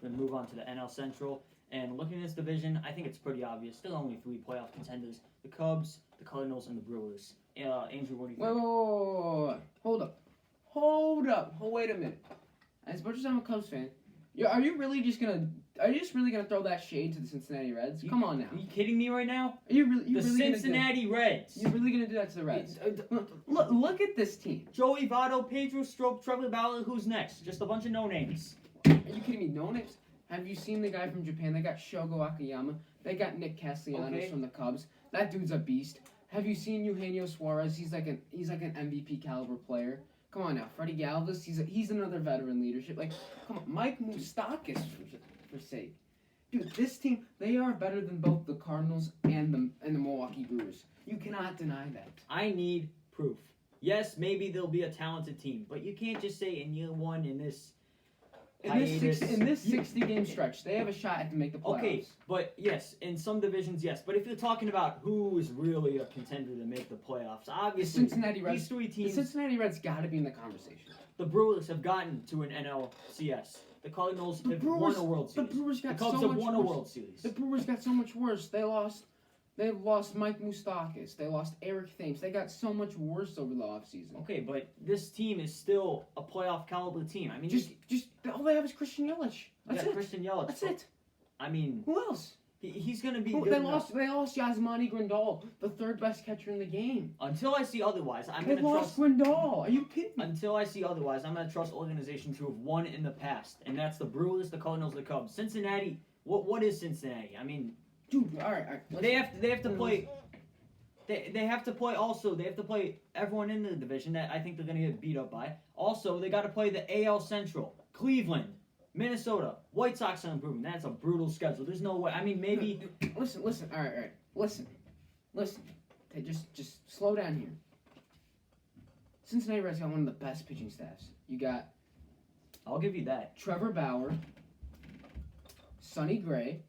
going to move on to the NL Central. And looking at this division, I think it's pretty obvious. Still only 3 playoff contenders: the Cubs, the Cardinals, and the Brewers. Andrew, what do you think? Whoa. Hold up. Wait a minute. As much as I'm a Cubs fan, are you really just gonna throw that shade to the Cincinnati Reds? Come on now. Are you kidding me right now? Are you really? The Cincinnati Reds. You're really gonna do that to the Reds? Look at this team. Joey Votto, Pedro Strop, Trevor Bauer. Who's next? Just a bunch of no names. Are you kidding me? No names. Have you seen the guy from Japan? They got Shogo Akiyama. They got Nick Castellanos from the Cubs. That dude's a beast. Have you seen Eugenio Suarez? He's like an MVP caliber player. Come on now, Freddie Galvis. He's another veteran leadership. Like, come on, Mike Moustakas for sake. Dude, this team, they are better than both the Cardinals and the Milwaukee Brewers. You cannot deny that. I need proof. Yes, maybe they'll be a talented team, but you can't just say in year one in this. In this 60-game stretch, they have a shot to make the playoffs. Okay, but yes, in some divisions, yes. But if you're talking about who is really a contender to make the playoffs, obviously the Cincinnati Reds, these 3 teams. The Cincinnati Reds got to be in the conversation. The Brewers have gotten to an NLCS. The Cardinals have won a World Series. The Brewers got the Cubs so have much won worse. a World Series. The Brewers got so much worse. They lost Mike Moustakas. They lost Eric Thames. They got so much worse over the offseason. Okay, but this team is still a playoff caliber team. I mean, just all they have is Christian Yelich. That's it. Christian Yelich. That's it. I mean, who else? He's going to be. They lost Yasmani Grandal, the 3rd best catcher in the game. Until I see otherwise, I'm going to trust Grandal. Are you kidding me? Until I see otherwise, I'm going to trust organizations who have won in the past, and that's the Brewers, the Cardinals, the Cubs. Cincinnati. What is Cincinnati? I mean, dude, all right. They have to play. They have to play also. They have to play everyone in the division that I think they're going to get beat up by. Also, they got to play the AL Central. Cleveland, Minnesota, White Sox are improving. That's a brutal schedule. There's no way. I mean, maybe. Listen. All right. Listen. Okay, just slow down here. Cincinnati Reds got one of the best pitching staffs. You got. I'll give you that. Trevor Bauer, Sonny Gray,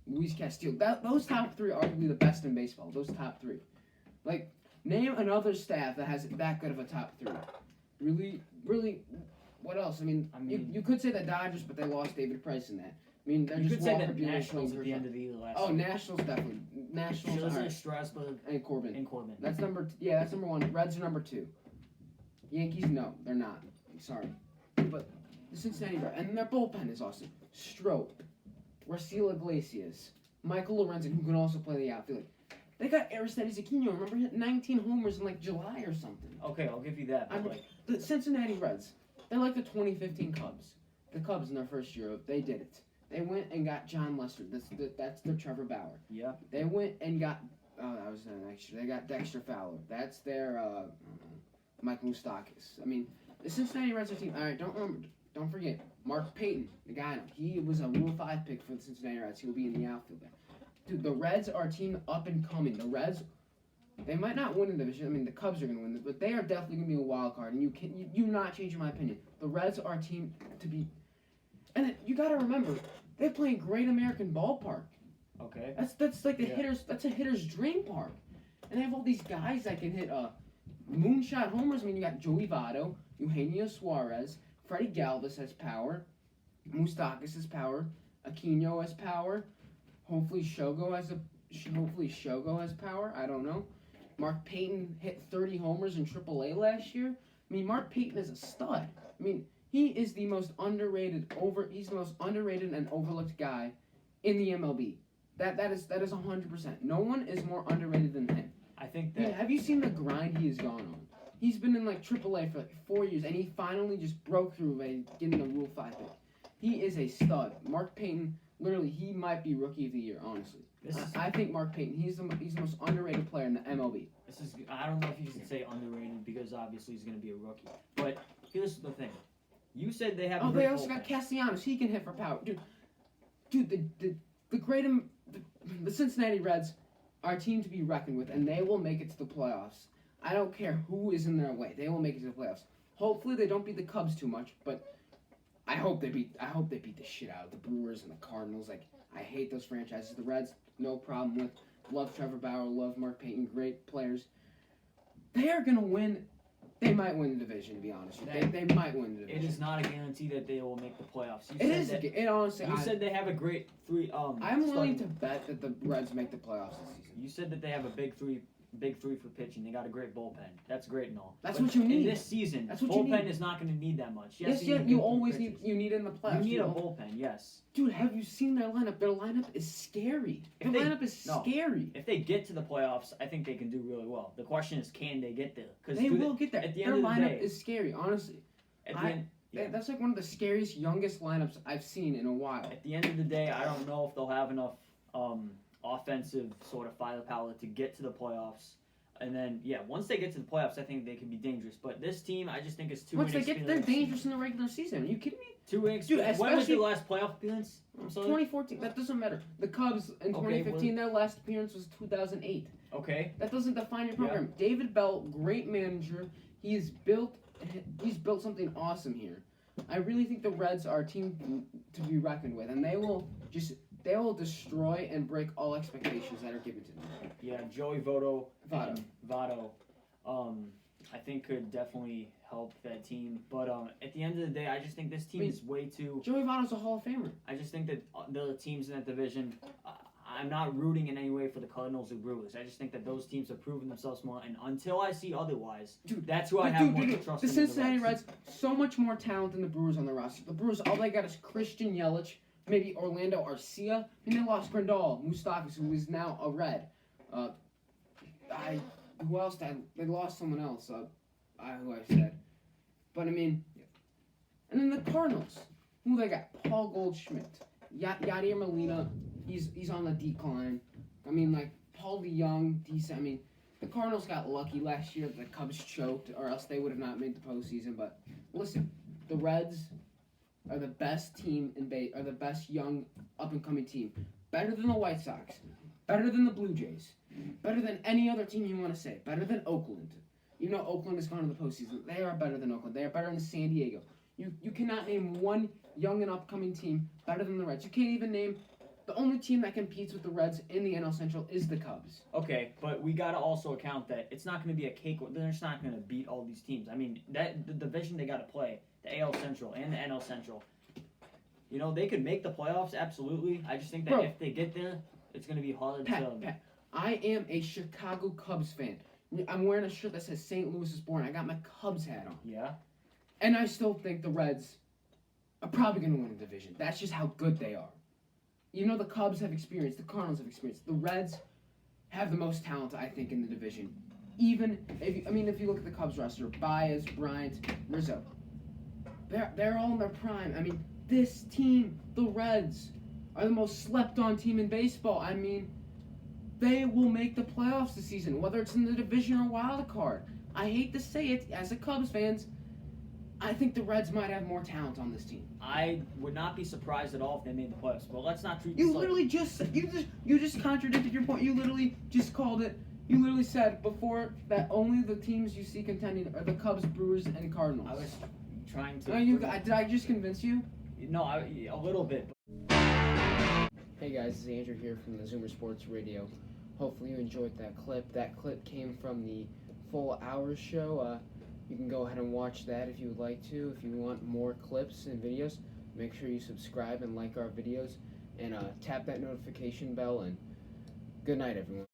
Luis Castillo. Those top 3 are arguably the best in baseball. Those top 3. Like, name another staff that has that good of a top 3. Really. What else? I mean you could say the Dodgers, but they lost David Price in that. I mean, they're just say Walker the Nationals at the end of the year last year. Nationals definitely. Nationals. Scherzer, Strasburg, and Corbin. That's number. That's number 1. Reds are number 2. Yankees, no, they're not. I'm sorry, but the Cincinnati Reds and their bullpen is awesome. Strope, Raciel Iglesias, Michael Lorenzen, who can also play the outfield. They got Aristides Aquino. Remember, hit 19 homers in like July or something. Okay, I'll give you that. The Cincinnati Reds, they're like the 2015 Cubs. The Cubs in their first year, they did it. They went and got John Lester. That's their Trevor Bauer. Yeah. They went and got. That was next year. They got Dexter Fowler. That's their Mike Moustakas. I mean, the Cincinnati Reds are team. All right, don't forget Mark Payton, the guy. He was a Rule 5 pick for the Cincinnati Reds. He will be in the outfield there. Dude, the Reds are a team up and coming. The Reds, they might not win the division. I mean, the Cubs are going to win this, but they are definitely going to be a wild card. And you not changing my opinion. The Reds are a team to be. And then you got to remember, they play in Great American Ballpark. Okay. That's like hitters. That's a hitter's dream park. And they have all these guys that can hit moonshot homers. I mean, you got Joey Votto, Eugenio Suarez, Freddie Galvis has power, Moustakas has power, Aquino has power. Hopefully Shogo has power. I don't know. Mark Payton hit 30 homers in AAA last year. I mean, Mark Payton is a stud. I mean, he is the most underrated and overlooked guy in the MLB. That is 100%. No one is more underrated than him. I think that. Have you seen the grind he has gone on? He's been in like AAA for like 4 years, and he finally just broke through by getting a Rule 5 pick. He is a stud. Mark Payton, literally, he might be Rookie of the Year, honestly. I think Mark Payton, he's the most underrated player in the MLB. I don't know if you should say underrated because obviously he's going to be a rookie. But here's the thing. You said they have. They also got Castellanos. He can hit for power, dude. The Cincinnati Reds are a team to be reckoned with, and they will make it to the playoffs. I don't care who is in their way; they will make it to the playoffs. Hopefully, they don't beat the Cubs too much, but I hope they beat the shit out of the Brewers and the Cardinals. Like, I hate those franchises. The Reds, no problem with. Love Trevor Bauer. Love Mark Payton. Great players. They are gonna win They might win the division, to be honest with you. They might win the division. It is not a guarantee that they will make the playoffs. Honestly. You said they have a great three. I'm willing to bet that the Reds make the playoffs this season. You said that they have a big three for pitching. They got a great bullpen. That's great and all. That's but what you need. In this season, that's what bullpen is not going to need that much. Yes, you always need. You need it in the playoffs. You need a bullpen, yes. Dude, have you seen their lineup? Their lineup is scary. Lineup is scary. If they get to the playoffs, I think they can do really well. The question is, can they get there? They will get there. At the their end of the lineup day, is scary, honestly. That's like one of the scariest, youngest lineups I've seen in a while. At the end of the day, I don't know if they'll have enough offensive sort of firepower to get to the playoffs. And then, once they get to the playoffs, I think they can be dangerous. But this team, I just think is too inexperienced. Once they get, they're dangerous in the regular season. Are you kidding me? Too inexperienced. When was their last playoff appearance? 2014. That doesn't matter. The Cubs in 2015, their last appearance was 2008. Okay. That doesn't define your program. Yeah. David Bell, great manager. He's built something awesome here. I really think the Reds are a team to be reckoned with, and they will destroy and break all expectations that are given to them. Yeah, Joey Votto, I think could definitely help that team. But at the end of the day, I just think this team is way too. Joey Votto's a Hall of Famer. I just think that the teams in that division. I'm not rooting in any way for the Cardinals or Brewers. I just think that those teams have proven themselves more. And until I see otherwise, that's who I have more trust in. The Cincinnati Reds, so much more talent than the Brewers on the roster. The Brewers, all they got is Christian Yelich, maybe Orlando Arcia. And they lost Grandal Moustakas, who is now a Red. Who else? They lost someone else. Who I said. But I mean, and then the Cardinals, who they got? Paul Goldschmidt, Yadier Molina. He's on the decline. I mean, like Paul DeYoung, decent. I mean, the Cardinals got lucky last year that the Cubs choked, or else they would have not made the postseason. But listen, the Reds are the best team are the best young up and coming team. Better than the White Sox, better than the Blue Jays, better than any other team you want to say, better than Oakland. You know Oakland has gone to the postseason. They are better than Oakland. They are better than San Diego. You cannot name one young and upcoming team better than the Reds. You can't even name. The only team that competes with the Reds in the NL Central is the Cubs. Okay, but we got to also account that it's not going to be a cake. They're just not going to beat all these teams. I mean, the division they got to play, the AL Central and the NL Central, they could make the playoffs, absolutely. I just think that if they get there, it's going to be hard to... I am a Chicago Cubs fan. I'm wearing a shirt that says St. Louis is born. I got my Cubs hat on. Yeah? And I still think the Reds are probably going to win the division. That's just how good they are. The Cubs have experience. The Cardinals have experience. The Reds have the most talent, I think, in the division. Even if you look at the Cubs roster, Baez, Bryant, Rizzo, they're all in their prime. I mean, this team, the Reds, are the most slept-on team in baseball. I mean, they will make the playoffs this season, whether it's in the division or wild card. I hate to say it, as a Cubs fans, I think the Reds might have more talent on this team. I would not be surprised at all if they made the playoffs. But let's not treat. You just contradicted your point. You literally just called it. You literally said before that only the teams you see contending are the Cubs, Brewers, and Cardinals. I was trying to. Did I just convince you? No, a little bit. Hey guys, this is Andrew here from the Zoomer Sports Radio. Hopefully you enjoyed that clip. That clip came from the Full Hours show. You can go ahead and watch that if you would like to. If you want more clips and videos, make sure you subscribe and like our videos and tap that notification bell. And good night, everyone.